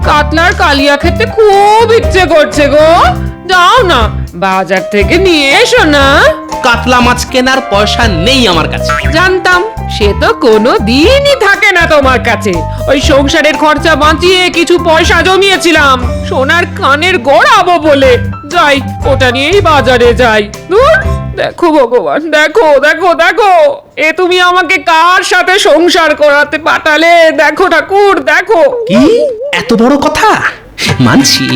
কাতলার কালিয়া খেতে খুব ইচ্ছে করছে গো। যাও না, বাজার থেকে নিয়ে এসো না। কাতলা মাছ কেনার পয়সা নেই আমার কাছে। জানতাম, সে তো কোনো দিনই থাকে না তোমার কাছে। ওই সংসারের খরচা বাঁচিয়ে কিছু পয়সা জমিয়েছিলাম সোনার কানের গড়াবো বলে। যাই, ওটা নিয়েই বাজারে যাই। ধুর, দেখো ভগবান, দেখো দেখো দেখো, এ তুমি আমাকে কার সাথে সংসার করাতে পাঠালে? দেখো ঠাকুর, দেখো। কি এত বড় কথা? মানছি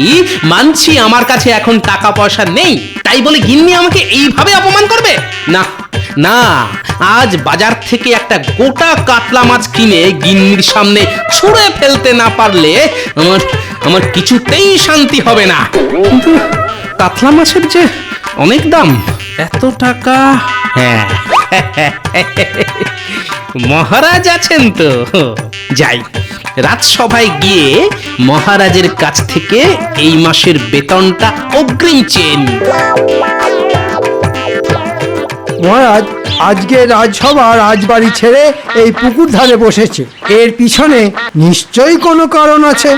মানছি আমার কাছে এখন টাকা পয়সা নেই, তাই বলে গিন্নি আমাকে এইভাবে অপমান করবে? না না, আজ বাজার থেকে একটা গোটা কাতলা মাছ কিনে গিন্নির সামনে ছুঁড়ে ফেলতে না পারলে আমার আমার কিছুতেই শান্তি হবে না। কিন্তু কাতলা মাছের যে অনেক দাম, এত টাকা। হ্যাঁ, মহারাজ আছেন তো, যাই রাজসভায় গিয়ে মহারাজের কাছ থেকে এই মাসের বেতনটা অগ্রিম চেয়ে নিই। মহারাজ, আজকে রাজসভা রাজবাড়ি ছেড়ে এই পুকুর ধারে বসেছে। এর পিছনে নিশ্চয়ই কোনো কারণ আছে।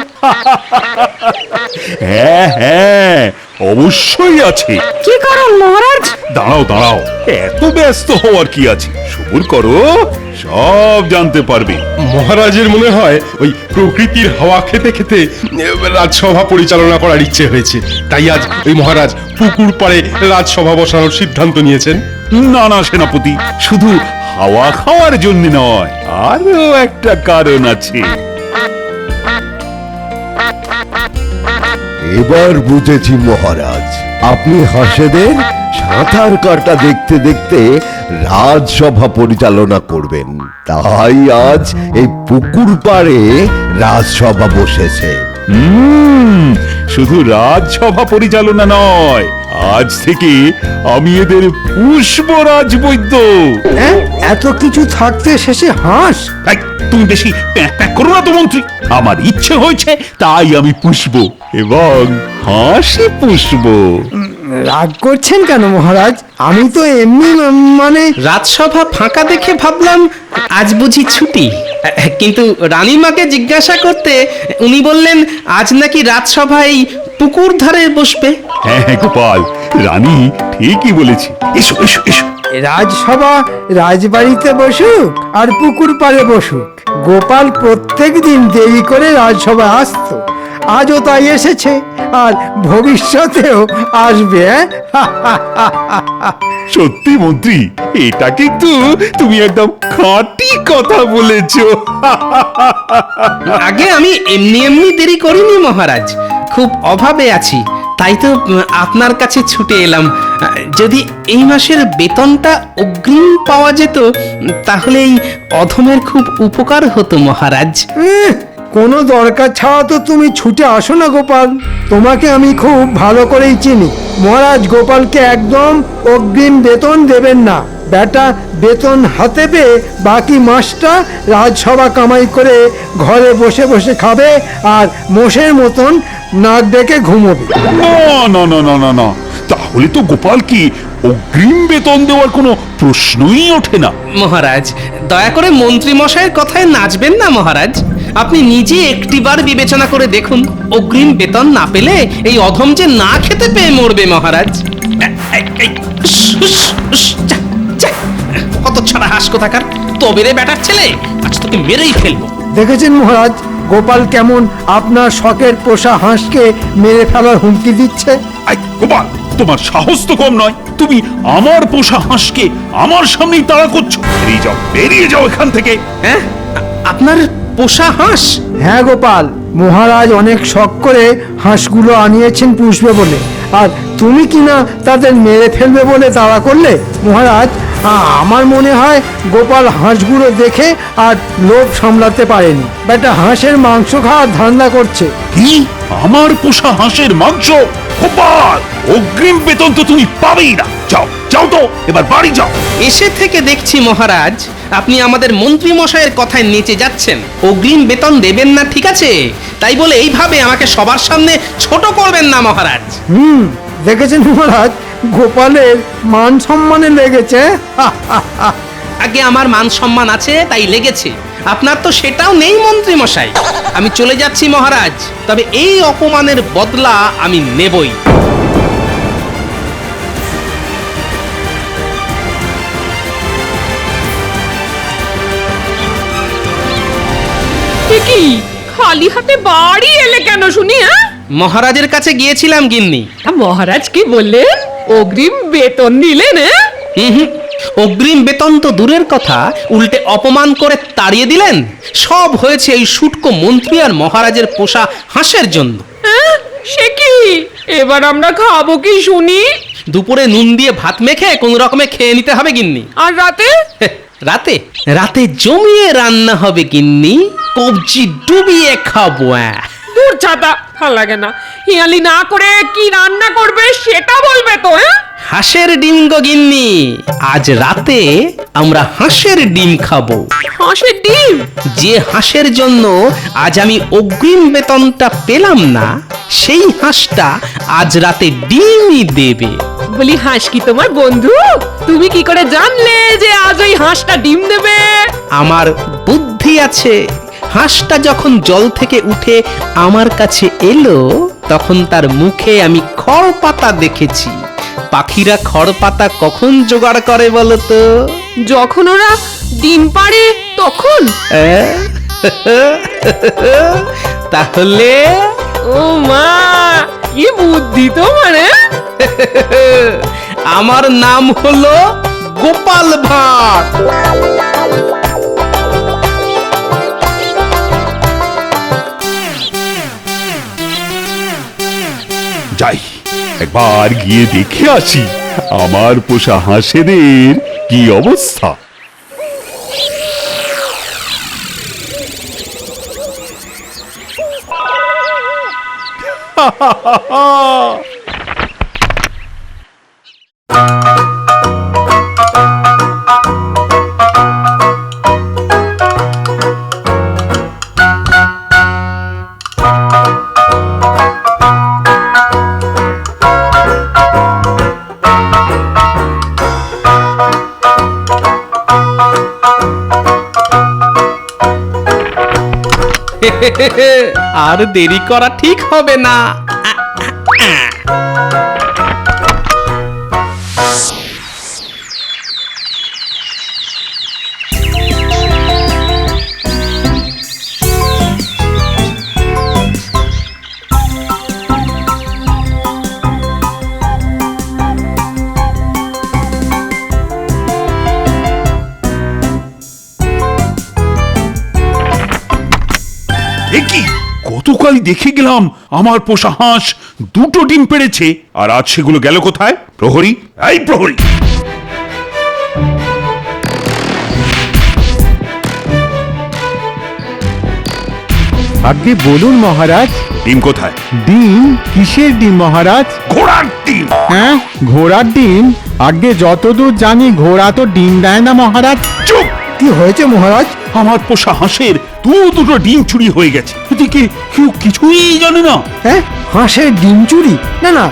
হ্যাঁ হ্যাঁ, অবশ্যই আছে। কি কারণ মহারাজ? দাঁড়াও দাঁড়াও, এত ব্যস্ত হওয়ার কি আছে, সবুর করো, সব জানতে পারবে। মহারাজের মনে হয় ওই প্রকৃতির হাওয়া খেতে খেতে রাজসভা পরিচালনা করার ইচ্ছে হয়েছে, তাই আজ ওই মহারাজ পুকুর পাড়ে রাজসভা বসানোর সিদ্ধান্ত নিয়েছেন। না না সেনাপতি, শুধু হাওয়া খাওয়ার জন্য নয়, আরো একটা কারণ আছে। এবার বুঝেছি মহারাজ, আপনি হাঁসেদের সাঁতার কাটা দেখতে দেখতে রাজসভা পরিচালনা করবেন, তাই আজ এই পুকুর পাড়ে রাজসভা বসেছে। শুধু রাজসভা পরিচালনা নয়, আজ থেকে আমি এদের পুষ্পরাজ বৈদ্য। হ্যাঁ, এত কিছু থাকতে শেষে হাঁস? এই, তুমি বেশি প্যাঁক প্যাঁক করো না তো মন্ত্রী। আমার ইচ্ছে হয়েছে তাই আমি পুষব এবং হাসি পুষব। রাগ করছেন কেন মহারাজ? আমি তো এমনি মানে। রাজসভা ফাঁকা দেখে ভাবলাম আজ বুঝি ছুটি, কিন্তু রানীমাকে জিজ্ঞাসা করতে উনি বললেন আজ নাকি রাজসভা এই পুকুর ধারে বসবে। হ্যাঁ হ্যাঁ গোপাল, রানী ঠিকই বলেছে। এসো এসো এসো। রাজসভা রাজবাড়িতে বসুক আর পুকুর পাড়ে বসুক, গোপাল প্রত্যেক দিন দেরি করে রাজসভা আসতো, আজও তাই এসেছে আর ভবিষ্যতেও আসবে। সত্যি মন্ত্রী, এটা কিন্তু তুমি একদম খাঁটি কথা বলেছো। আগে আমি এমনি এমনি দেরি করিনি মহারাজ, খুব অভাবে আছি, তাই তো আপনার কাছে ছুটে এলাম। যদি এই মাসের বেতনটা অগ্রিম পাওয়া যেত তাহলে এই অধমের খুব উপকার হতো মহারাজ। কোনো দরকার ছাড়া তো তুমি ছুটে আসো না গোপাল, তোমাকে আমি খুব ভালো করেই চিনি। মহারাজ গোপালকে একদম অগ্রিম বেতন দেবেন না। বেটা বেতন হাতে পেয়ে বাকি মাসটা রাজসভা কামাই করে ঘরে বসে বসে খাবে আর মোষের মতন নাক ডেকে ঘুমোবে। না না না না না না, তাহলে তো গোপাল কি অগ্রিম বেতন দেওয়ার কোনো প্রশ্নই ওঠে না। মহারাজ দয়া করে মন্ত্রী মশাইয়ের কথায় নাচবেন না মহারাজ। আপনি নিজে একটিবার বিবেচনা করে দেখুন, অগ্রিম বেতন না পেলে এই অধম যে না খেতে পেয়ে মরবে মহারাজ। কত ছাড়া হাস কোথাকার, তবে রে বেটার ছেলে, আজ তোকে মেরেই ফেলবো। দেখেছেন মহারাজ, গোপাল কেমন আপনার শখের পোষা হাঁসকে মেরে ফেলার হুমকি দিচ্ছে। আই গোপাল, তোমার সাহস তো কম নয়, তুমি আমার পোষা হাঁসকে আমার সামনেই তাড়া করছো। বেরিয়ে যাও, বেরিয়ে যাও এখান থেকে। হ্যাঁ, আপনার পোষা হাঁস? হ্যাঁ গোপাল, মহারাজ অনেক শখ করে হাঁসগুলো আনিয়েছেন পুষবে বলে, আর তুমি কিনা তাদের মেরে ফেলবে বলে তাড়া করলে। মহারাজ, আমার মনে হয় গোপাল হাঁসগুলো দেখে আর লোভ সামলাতে পারেনি, বেটা হাঁসের মাংস খাওয়ার ধান্দা করছে। কি, আমার পোষা হাঁসের মাংস? গোপাল, অগ্রিম বেতন তো তুমি পাবেই না। যাও যাও তো, এবার বাড়ি যাও। এসে থেকে দেখছি মহারাজ আপনি আমাদের মন্ত্রী মশাইয়ের কথায় নেচে যাচ্ছেন। অগ্রিম বেতন দেবেন না ঠিক আছে, তাই বলে এইভাবে আমাকে সবার সামনে ছোট করবেন না মহারাজ। দেখেছেন মহারাজ, গোপালের মান সম্মানে লেগেছে। আগে আমার মান সম্মান আছে তাই লেগেছে, আপনার তো সেটাও নেই মন্ত্রী মশাই। আমি চলে যাচ্ছি মহারাজ, তবে এই অপমানের বদলা আমি নেবই। এ কি খালি হাতে বাড়ি এলে কেন শুনি? হ্যাঁ, মহারাজের কাছে গিয়েছিলাম গিন্নি। মহারাজ কি বললেন? অগ্রিম বেতন দিলেন? হুম, অগ্রিম বেতন তো দূরের কথা, উল্টে অপমান করে তাড়িয়ে দিলেন। সব হয়েছে এই শুটকো মন্ত্রী আর মহারাজের পোষা হাঁসের জন্য। সে কি, এবার আমরা খাবো কি শুনি? দুপুরে নুন দিয়ে ভাত মেখে কোন রকমে খেয়ে নিতে হবে গিন্নি। আর রাতে? রাতে রাতে জমিয়ে রান্না হবে গিন্নি, কবজি ডুবিয়ে খাবো। দূর ছাতা, ভালো লাগে না। হিয়ালি না করে কি রান্না করবে সেটা বলবে তো। হাঁসের ডিম গো গিন্নি, আজ রাতে আমরা হাঁসের ডিম খাবো। হাঁসের ডিম? যে হাঁসের জন্য আজ আমি অগ্রিম বেতনটা পেলাম না, সেই হাঁসটা আজ রাতে ডিমই দেবে। বলি, হাঁস কি তোমার বন্ধু? তুমি কি করে জানলে যে আজ ওই হাঁসটা ডিম দেবে? আমার বুদ্ধি আছে। হাঁসটা যখন জল থেকে উঠে আমার কাছে এলো, তখন তার মুখে আমি খড় পাতা দেখেছি। পাখিরা খড় পাতা কখন জোগাড় করে বলো তো? যখন ওরা ডিম পাড়ে তখন। তাহলে ও মা, কি বুদ্ধি তোমার! আমার নাম হলো গোপাল ভাঁড়। যাই, একবার গিয়ে দেখে আসি আমার পোষা হাঁসেদের কি অবস্থা। আর দেরি করা ঠিক হবে না। কি গতকাল দেখে গেলাম আমার পোষা হাঁস দুটো ডিম পেড়েছে, আর আজ সেগুলো গেল কোথায়? প্রহরী, এই প্রহরী! আগে বলুন মহারাজ। ডিম কোথায়? ডিম? কিসের ডিম মহারাজ? ঘোড়ার ডিম। হ্যাঁ, ঘোড়ার ডিম? আগে যতদূর জানি ঘোড়া তো ডিম দেয় না মহারাজ। চুপ! কি হয়েছে মহারাজ? আমার পোষা হাঁসের দুটো ডিম চুরি হয়ে গেছে, এদিকে কেউ কিছুই জানে না। হ্যাঁ, হাঁসের ডিম চুরি? না না,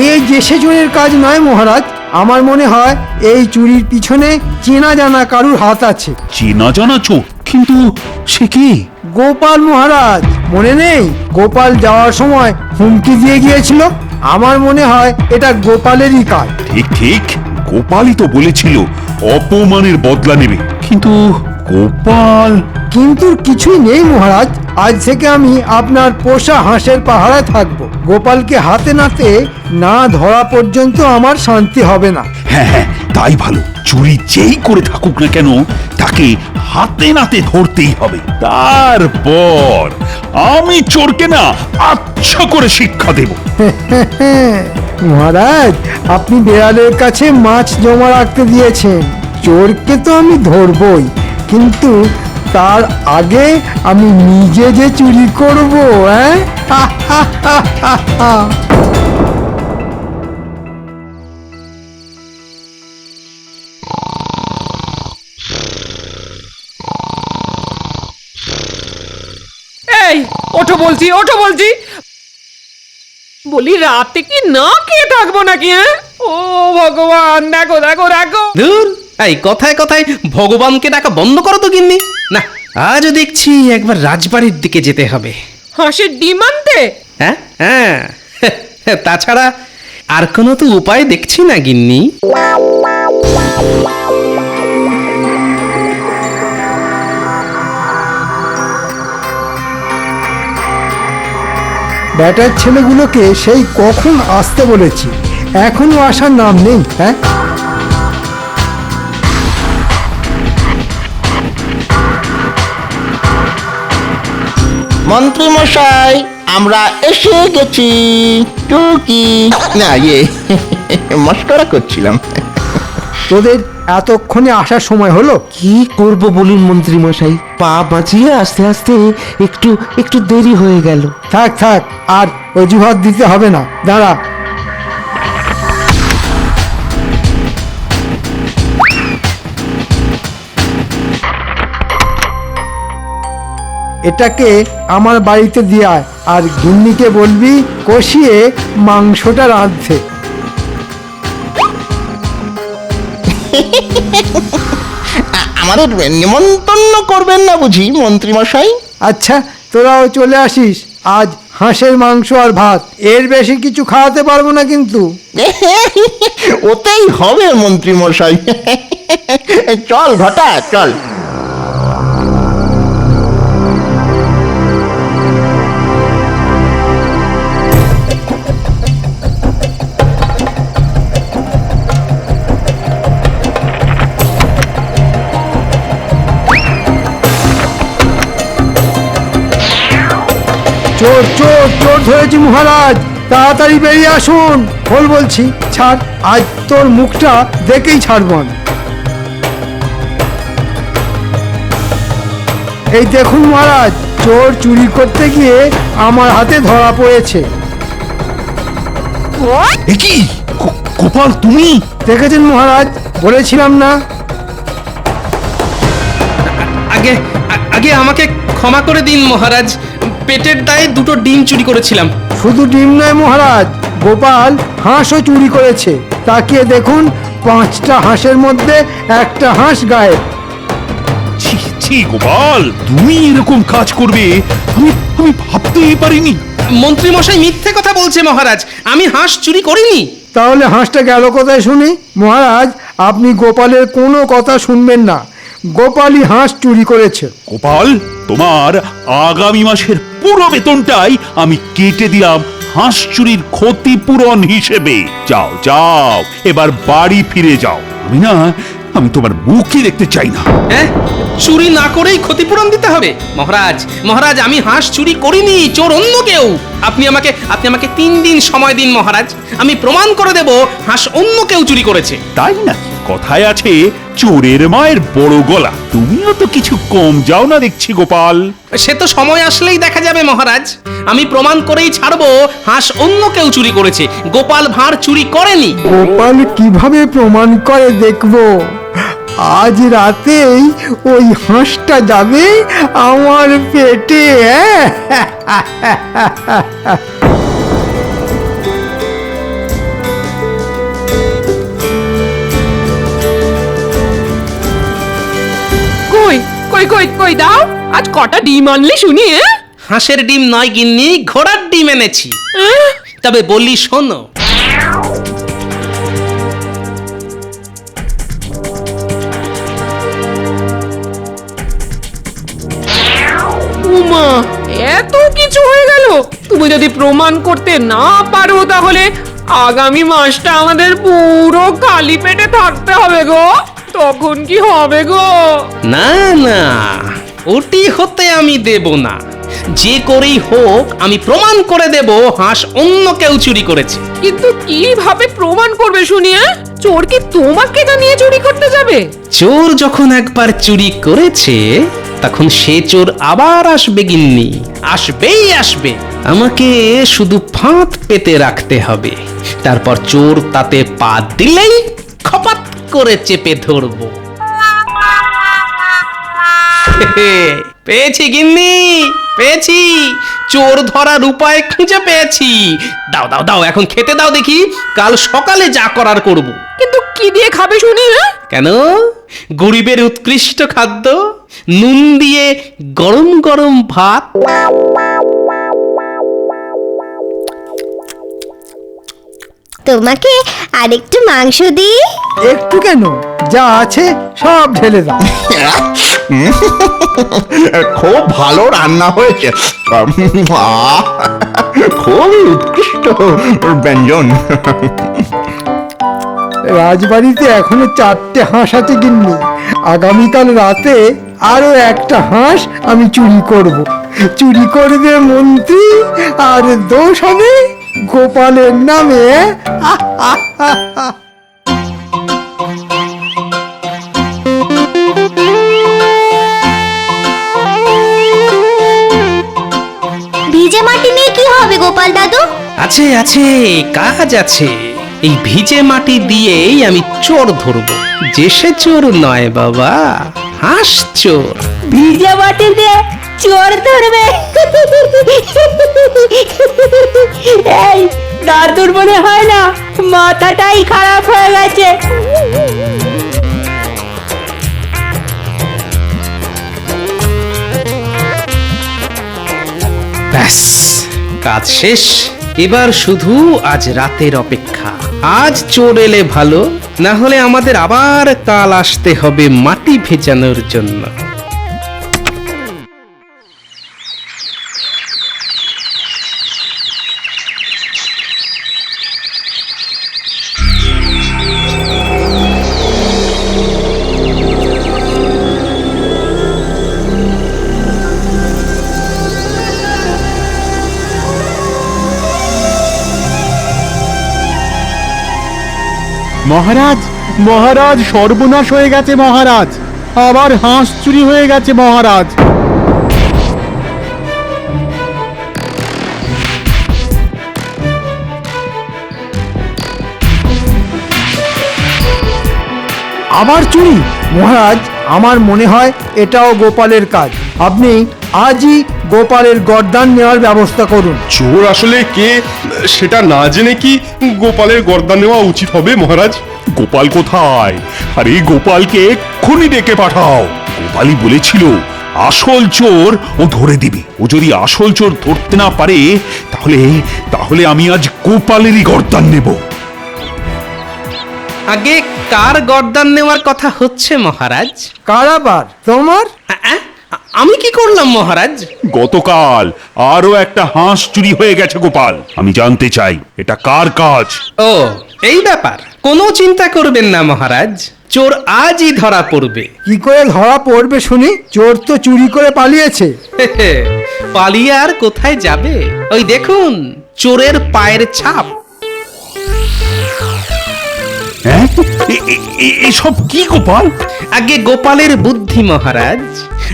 এই যে সেজনের কাজ নয় মহারাজ। আমার মনে হয় এই চুরির পিছনে চেনা জানা কারুর হাত আছে। চেনা জানা চোর? কিন্তু সে কি? গোপাল মহারাজ, মনে নেই? গোপাল যাওয়ার সময় হুমকি দিয়ে গিয়েছিল। আমার মনে হয় এটা গোপালেরই কাজ। ঠিক ঠিক, গোপালই তো বলেছিল অপমানের বদলা নেবে, কিন্তু গোপাল। কিন্তু কিছুই নেই মহারাজ। আজ থেকে আমি আপনার পোষা হাঁসের পাহারায় থাকবো। গোপালকে হাতে নাতে না ধরা পর্যন্ত আমার শান্তি হবে না। হ্যাঁ হ্যাঁ, তাই ভালো। চুরি যেই করে থাকুক না কেন, তাকে হাতে নাতে ধরতেই হবে। তারপর আমি চোরকে না আচ্ছা করে শিক্ষা দেব। মহারাজ, আপনি বেড়ালের কাছে মাছ জমা রাখতে দিয়েছেন। চোরকে তো আমি ধরবই, কিন্তু তার আগে আমি নিজে যে চুরি করব। এই, ওঠো বলছি, ওঠো বলছি। বলি, রাতে কি না খেয়ে থাকবো নাকি? ও ভগবান, দেখো দেখো দেখো। ধুর, এই কথায় কথায় ভগবানকে ডাকা বন্ধ করো তো গিন্নি। না, আজও দেখছি একবার রাজবাড়ির দিকে যেতে হবে। হাঁসের ডিম আনতে? হ্যাঁ হ্যাঁ, তাছাড়া আর কোনো তো উপায় দেখছি না গিন্নি। ব্যাটার ছেলেগুলোকে সেই কখন আসতে বলেছি, এখনো আসার নাম নেই। হ্যাঁ, মন্ত্রী মশাই, আমরা এসে গেছি। টুকি না, মস্করা করছিলাম। তোদের এতক্ষণে আসার সময় হলো? কি করব বলুন মন্ত্রী মশাই, পা বাঁচিয়ে আস্তে আস্তে একটু একটু দেরি হয়ে গেল। থাক থাক, আর অজুহাত দিতে হবে না, দাঁড়া। এটাকে আমার বাড়িতে দিয়ে আয়, আর গিন্নিকে বলবি কষিয়ে মাংসটা রাঁধতে। আমাদের নিমন্ত্রণ করবেন না বুঝি মন্ত্রী মশাই? আচ্ছা, তোরাও চলে আসিস। আজ হাঁসের মাংস আর ভাত, এর বেশি কিছু খাওয়াতে পারবো না কিন্তু। ওতেই হবে মন্ত্রী মশাই। চল ঘটা, চল। চোর চোর চোর ধরেছি মহারাজ, তাড়াতাড়ি বেরিয়ে আসুন। বল বলছি, ছাড়, আজ তোর মুখটা দেখেই ছাড়ব আমি। এই দেখুন মহারাজ, চোর চুরি করতে গিয়ে আমার হাতে ধরা পড়েছে। এ কি গোপাল, তুমি? দেখেছেন মহারাজ, বলেছিলাম না? আগে আগে আমাকে ক্ষমা করে দিন মহারাজ, পেটের দায়ে দুটো ডিম চুরি করেছিলাম। শুধু ডিম নয় মহারাজ, গোপাল হাঁসও চুরি করেছে। তাকিয়ে দেখুন, 5টা হাঁসের মধ্যে একটা হাঁস গায়েব। ছি ছি গোপাল, তুমি এরকম কাজ করবে আমি আমি ভাবতেই পারিনি। মন্ত্রী মশাই মিথ্যে কথা বলছে মহারাজ, আমি হাঁস চুরি করিনি। তাহলে হাঁসটা গেল কোথায় শুনি? মহারাজ, আপনি গোপালের কোনো কথা শুনবেন না, গোপালই হাঁস চুরি করেছে। গোপাল, তোমার আগামী মাসের পুরো বেতনটাই আমি কেটে দিলাম হাঁস চুরির ক্ষতিপূরণ হিসেবে। যাও যাও, এবার বাড়ি ফিরে যাও। আমি তোমার মুখই দেখতে চাই না। হ্যাঁ, চুরি না করেই ক্ষতিপূরণ দিতে হবে? মহারাজ মহারাজ, আমি হাঁস চুরি করিনি, চোর অন্য কেউ। আপনি আমাকে 3 দিন সময় দিন মহারাজ, আমি প্রমাণ করে দেব হাঁস অন্য কেউ চুরি করেছে। তাই নাকি? কথায় আছে চোরের মায়ের বড় গলা। তুমিও তো কিছু কম যাও না দেখছি গোপাল। সে তো সময় আসলেই দেখা যাবে মহারাজ, আমি প্রমাণ করেই ছাড়বো হাঁস অন্য কেউ চুরি করেছে, গোপাল ভাঁড় চুরি করেনি। গোপাল কিভাবে প্রমাণ করে দেখবো। আজ রাতেই ওই হাঁসটা যাবে আমার পেটে। কই কই কই কই দাও, আজ কটা ডিম আনলি শুনি? হাঁসের ডিম নয় গিন্নি, ঘোড়ার ডিম এনেছি। তবে বলি শোনো। উমা, এত কিছু হয়ে গেল! তুমি যদি প্রমাণ করতে না পারো, তাহলে আগামী মাসটা আমাদের পুরো খালি পেটে থাকতে হবে গো। তখন কি হবে গো? না না, ওটি হতে আমি দেব না। যে করেই হোক আমি প্রমাণ করে দেব হাঁস অন্য কেউ চুরি করেছে। কিন্তু কিভাবে প্রমাণ করবে শুনি? চোর কি তোমাকে জানিয়ে চুরি করতে যাবে? চোর যখন একবার চুরি করেছে, তখন সে চোর আবার আসবে গিন্নি, আসবেই আসবে। আমাকে শুধু ফাঁদ পেতে রাখতে হবে, তারপর চোর তাতে পা দিলেই খপাত করে চেপে ধরবো। পেয়েছি গিন্নি, পেয়েছি, চোর ধরার উপায় খুঁজে পেয়েছি। দাও দাও দাও, এখন খেতে দাও দেখি, কাল সকালে যা করার করব। কিন্তু কি দিয়ে খাবে শুনি? কেন, গরিবের উৎকৃষ্ট খাদ্য নুন দিয়ে গরম গরম ভাত। তোমাকে আরেকটু মাংস দিই? একটু কেন, যা আছে সব ঢেলে দাও। খুব ভালো রান্না হয়েছে। আহ, খুবই উৎকৃষ্ট ব্যঞ্জন। রাজবাড়িতে এখনো 4টে হাঁস আছে গিন্নি। আগামীকাল রাতে আরো একটা হাঁস আমি চুরি করব। চুরি করবে মন্ত্রী আর দোষ হবে গোপালের নামে। ভিজে মাটি নিয়ে কি হবে গোপাল দাদু? আছে আছে, কাজ আছে। এই ভিজে মাটি দিয়েই আমি চোর ধরবো। যে সে চোর নয় বাবা, হাঁস চোর। ভিজে মাটি দিয়ে চোর ধরবে? এই দাদুর মনে হয় না মাথাটাই খারাপ হয়ে গেছে। ব্যাস, কাজ শেষ। এবার শুধু আজ রাতের অপেক্ষা। আজ চোর এলে ভালো, না হলে আমাদের আবার কাল আসতে হবে মাটি ভেজানোর জন্য। মহারাজ, মহারাজ, সর্বনাশ হয়ে গেছে মহারাজ। আবার হাঁস চুরি হয়ে গেছে মহারাজ। আবার চুরি? মহারাজ, আমার মনে হয় এটাও গোপালের কাজ। আপনি আজই গোপালের গর্দান নেওয়ার ব্যবস্থা করুন। চোর আসলে কে সেটা না জেনে কি গোপালের গর্দান নেওয়া উচিত হবে মহারাজ? গোপাল কোথায়? আরে গোপালকে এক্ষুনি ডেকে পাঠাও। গোপালই বলেছিল আসল চোর ও ধরে দিবে। ও যদি আসল চোর ধরতে না পারে তাহলে তাহলে আমি আজ গোপালেরই গর্দান নেব। আগে কার গর্দান নেওয়ার কথা হচ্ছে মহারাজ? কারাবার তোমার? আমি কি করলাম মহারাজ? গতকাল আরো একটা হাঁস চুরি হয়ে গেছে গোপাল। আমি জানতে চাই এটা কার কাজ। ও, এই ব্যাপার। কোনো চিন্তা করবেন না মহারাজ, চোর আজই ধরা পড়বে। কি করে ধরা পড়বে শুনি? চোর তো চুরি করে পালিয়েছে। পালিয়ে আর কোথায় যাবে? ওই দেখুন, চোরের পায়ের ছাপ। হ্যাঁ, এসব কি গোপাল? আগে গোপালের বুদ্ধি মহারাজ।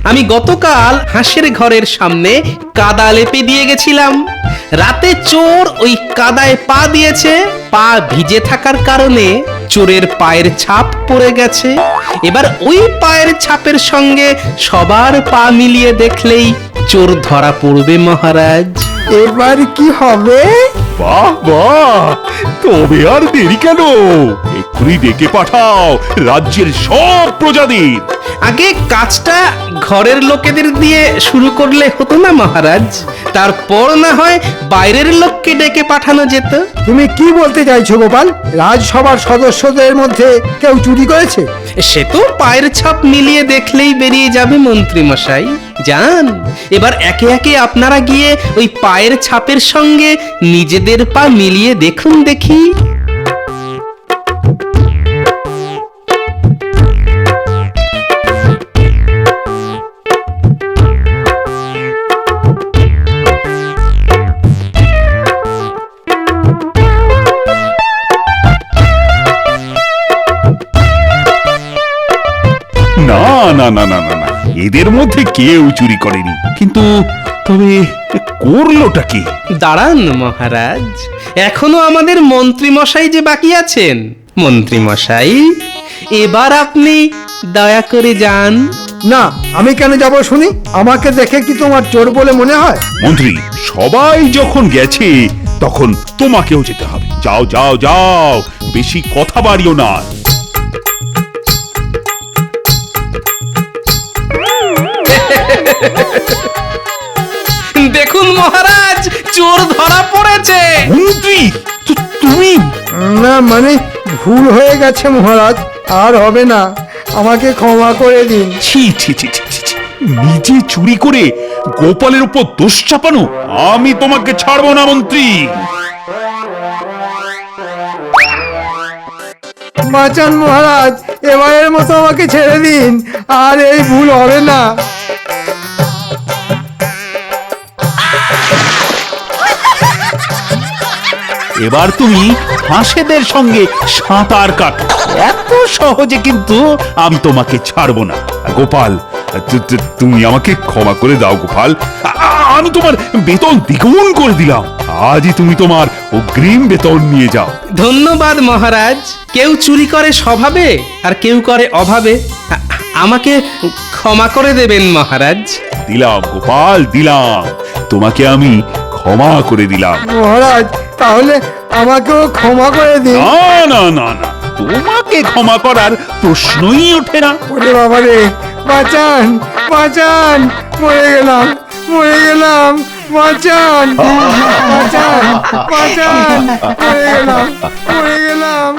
আমি গতকাল হাঁসের ঘরের সামনে কাদা লেপে দিয়ে গেছিলাম। রাতে চোর ওই কাদায় পা দিয়েছে। পা ভিজে থাকার কারণে চোরের পায়ের ছাপ পড়ে গেছে। এবার ওই পায়ের ছাপের সঙ্গে সবার পা মিলিয়ে দেখলেই চোর ধরা পড়বে মহারাজ। এবার কি হবে? বাহ বাহ, তবে আর দেরি কেন? এক্ষুনি ডেকে পাঠাও রাজ্যের সব প্রজাদের। আগে কাজটা ঘরের লোকেদের দিয়ে শুরু করলে হতো না মহারাজ? তারপর না হয় বাইরের লোককে ডেকে পাঠানো যেত। তুমি কি বলতে চাইছো গোপাল? রাজসভার সদস্যদের মধ্যে কেউ চুরি করেছে? সে তো পায়ের ছাপ মিলিয়ে দেখলেই বেরিয়ে যাবে মন্ত্রী মশাই। যান, এবার একে একে আপনারা গিয়ে ওই পায়ের ছাপের সঙ্গে নিজেদের পা মিলিয়ে দেখুন দেখি। না না না না না না, এদের মধ্যে কেউ চুরি করেনি। কিন্তু তবে করলোটা কি? দাঁড়ান মহারাজ, এখনো আমাদের মন্ত্রী মশাই যে বাকি আছেন। মন্ত্রী মশাই, এবার আপনি দয়া করে যান। না, আমি কেন যাব শুনি? আমাকে দেখে কি তোমার চোর বলে মনে হয়? মন্ত্রী, সবাই যখন গেছে তখন তোমাকেও যেতে হবে। যাও যাও যাও, বেশি কথা বাড়িও না। দেখুন মহারাজ, চোর ধরা পড়েছে। মন্ত্রী তুমি না মানে ভুল হয়ে গেছে মহারাজ, আর হবে না, আমাকে ক্ষমা করে দিন। ছি ছি ছি ছি ছি, ছি। নিজে চুরি করে গোপালের উপর দোষ চাপানো, আমি তোমাকে ছাড়বো না মন্ত্রী। বাঁচান মহারাজ, এবারের মতো আমাকে ছেড়ে দিন, আর এই ভুল হবে না। এবার তুমি হাঁসেদের সঙ্গে সাঁতার কাটো, এত সহজে কিন্তু আমি তোমাকে ছাড়বো না। গোপাল, তুমি আমাকে ক্ষমা করে দাও গোপাল, আমি তোমার বেতন দ্বিগুণ করে দিলাম। আজই তুমি তোমার অগ্রিম বেতন নিয়ে যাও। ধন্যবাদ মহারাজ। কেউ চুরি করে স্বভাবে আর কেউ করে অভাবে। আমাকে ক্ষমা করে দেবেন মহারাজ। দিলাম গোপাল, দিলাম, তোমাকে আমি ক্ষমা করে দিলাম। মহারাজ তাহলে আমাকেও ক্ষমা করে দিন। না না না না, তোমাকে ক্ষমা করার প্রশ্নই ওঠে না। ওরে বাবা রে, বাঁচান বাঁচান, মরে গেলাম মরে গেলাম, বাঁচান বাঁচান বাঁচান, মরে গেলাম মরে গেলাম।